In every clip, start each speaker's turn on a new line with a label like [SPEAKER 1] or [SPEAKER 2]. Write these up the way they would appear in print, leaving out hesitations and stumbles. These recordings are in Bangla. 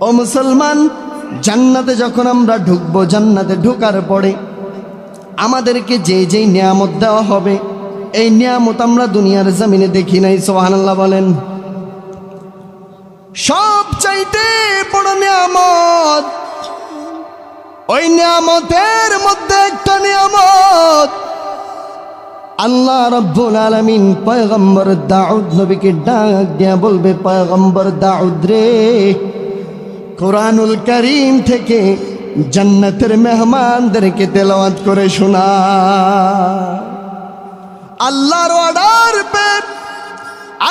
[SPEAKER 1] ও মুসলমান, জান্নাতে যখন আমরা ঢুকবো, জান্নাতে ঢোকার পরে আমাদেরকে যেই নিয়ামত দেওয়া হবে, এই নিয়ামত আমরা দুনিয়ার জমিনে দেখি নাই। সুবহানাল্লাহ বলেন। সবচাইতে বড় নিয়ামত, ওই নিয়ামতের মধ্যে একটা নিয়ামত আল্লাহ রাব্বুল আলামিন পয়গম্বর দাউদ নবীকে ডাক দিয়া বলবে, পয়গম্বর দাউদ রে, কোরআনুল কারীম থেকে জান্নাতের মেহমানদেরকে তেলাওয়াত করে শোনা। আল্লাহর অর্ডার পে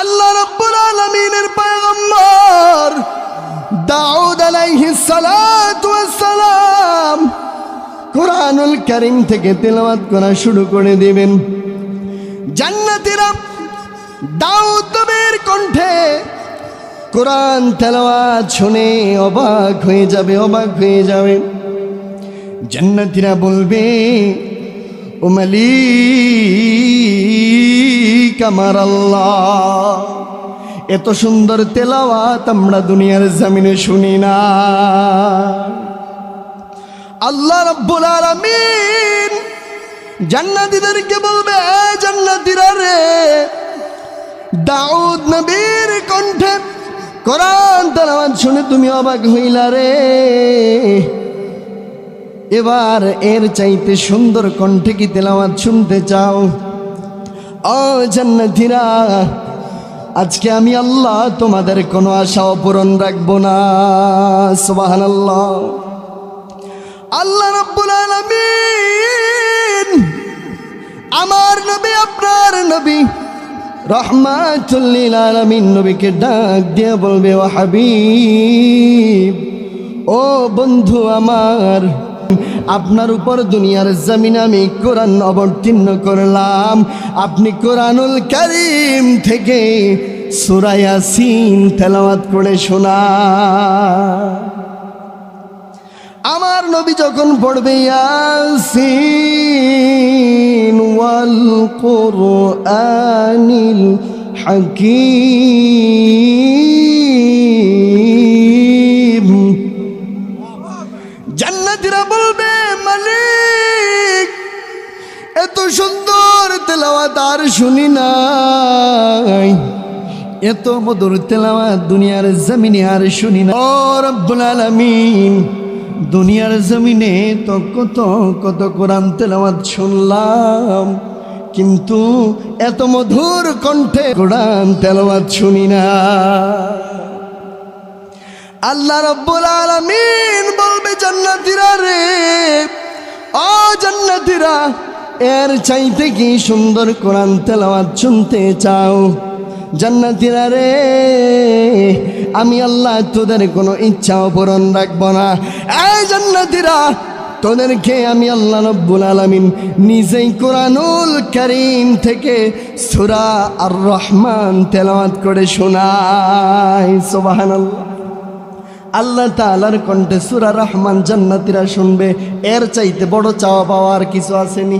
[SPEAKER 1] আল্লাহ রাব্বুল আলামিনের পয়গম্বর দাউদ আলাইহিস সালাতু ওয়াস সালাম কোরআনুল কারীম থেকে তেলাওয়াত করা শুরু করে দিবেন। জান্নাতীরা দাউদ নবীর কণ্ঠে কোরআন তেলাওয়াত শুনে অবাক হয়ে যাবে, অবাক হয়ে যাবে। জান্নাতীরা বলবে, ও মালিক আমার আল্লাহ, এত সুন্দর তেলাওয়াত আমরা দুনিয়ার জমিনে শুনি না। আল্লাহ রাব্বুল আলামিন জান্নাতীদেরকে বলবে, জান্নাতীরা রে, দাউদ নবীর কণ্ঠে কোরআন তেলাওয়াত শুনে তুমি অবাক হইলা রে, এবার এর চাইতে সুন্দর কণ্ঠে কি তেলাওয়াত শুনতে চাও? ও জান্নাতীরা, আজকে আমি আল্লাহ তোমাদের কোনো আশা পূরণ রাখবো না। সুবহানাল্লাহ। আল্লাহ রাব্বুল আলামিন আমার নবী, আপনার নবী রাহমাতুল লিল আলামিন নবীকে ডাক দিয়ে বলবে, ও হাবিব, ও বন্ধু আমার, আপনার উপর দুনিয়ার জমিনে আমি কোরআন অবতীর্ণ করলাম, আপনি কোরআনুল কারীম থেকে সূরা ইয়াসিন তেলাওয়াত করে শোনা। আমার নবী যখন পড়বে ইয়াসিন ওয়াল কুরআনিল হাকীম, জান্নাতীরা বলবে, মালিক, এত সুন্দর তেলাওয়াত আর শুনি নাই, এত মধুর তেলাওয়াত দুনিয়ার জমিনে আর শুনি না। ও রব্বুল আলামিন, দুনিয়ার জমিনে তো কত কত কোরআন তেলাওয়াত শুনলাম, কিন্তু এত মধুর কণ্ঠে কোরআন তেলাওয়াত শুনি না। আল্লাহ রাব্বুল আলামিন বলবে, জান্নাতীরা রে, ও জান্নাতীরা, এর চাইতে কি সুন্দর কোরআন তেলাওয়াত শুনতে চাও? জান্নাতীরা রে, আমি আল্লাহ তোদের কোনো ইচ্ছাও পূরণ রাখবো না। এই জান্নাতীরা, তোদেরকে আমি আল্লাহ রাব্বুল আলামিন নিজেই কোরআনুল কারীম থেকে সূরা আর রহমান তেলাওয়াত করে শোনাই। সুবহানাল্লাহ। আল্লাহ তাআলার কণ্ঠে সূরা রহমান জান্নাতীরা শুনবে, এর চাইতে বড় চাওয়া পাওয়ার কিছু আসেনি।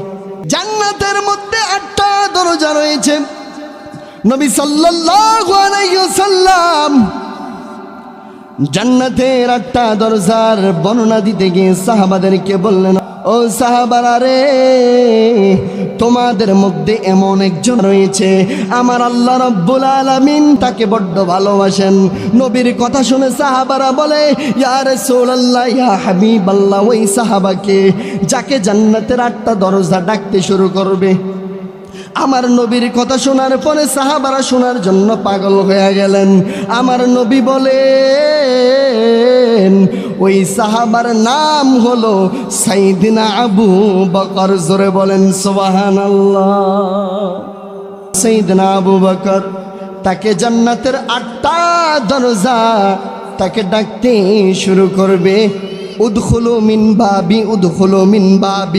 [SPEAKER 1] জান্নাতের মধ্যে 8টা দরজা রয়েছে। নবী সাল্লাল্লাহু আলাইহি ওয়াসাল্লাম জান্নাতের 8টা দরজার বর্ণনা দিতে গিয়ে সাহাবাদেরকে বললেন, ও সাহাবারা রে, তোমাদের মধ্যে এমন একজন রয়েছে, আমার আল্লাহ রাব্বুল আলামিন তাকে বড্ড ভালোবাসেন। নবীর কথা শুনে সাহাবারা বলে, ইয়া রাসূলুল্লাহ, ইয়া হাবিবাল্লাহ, ওই সাহাবাকে যাকে জান্নাতের 8টা দরজা ডাকতে শুরু করবে। আমার নবীর কথা শোনার পরে সাহাবারা শোনার জন্য পাগল হয়ে গেলেন। আমার নবী বলেন, ওই সাহাবার নাম হলো সাইয়্যিদনা আবু বকর। জোরে বলেন সুবহানাল্লাহ। সাইয়্যিদনা আবু বকর, তাকে জান্নাতের 8টা দরজা তাকে ডাকতে শুরু করবে, উদখুলু মিন বাবি, উদখুলু মিন বাবি।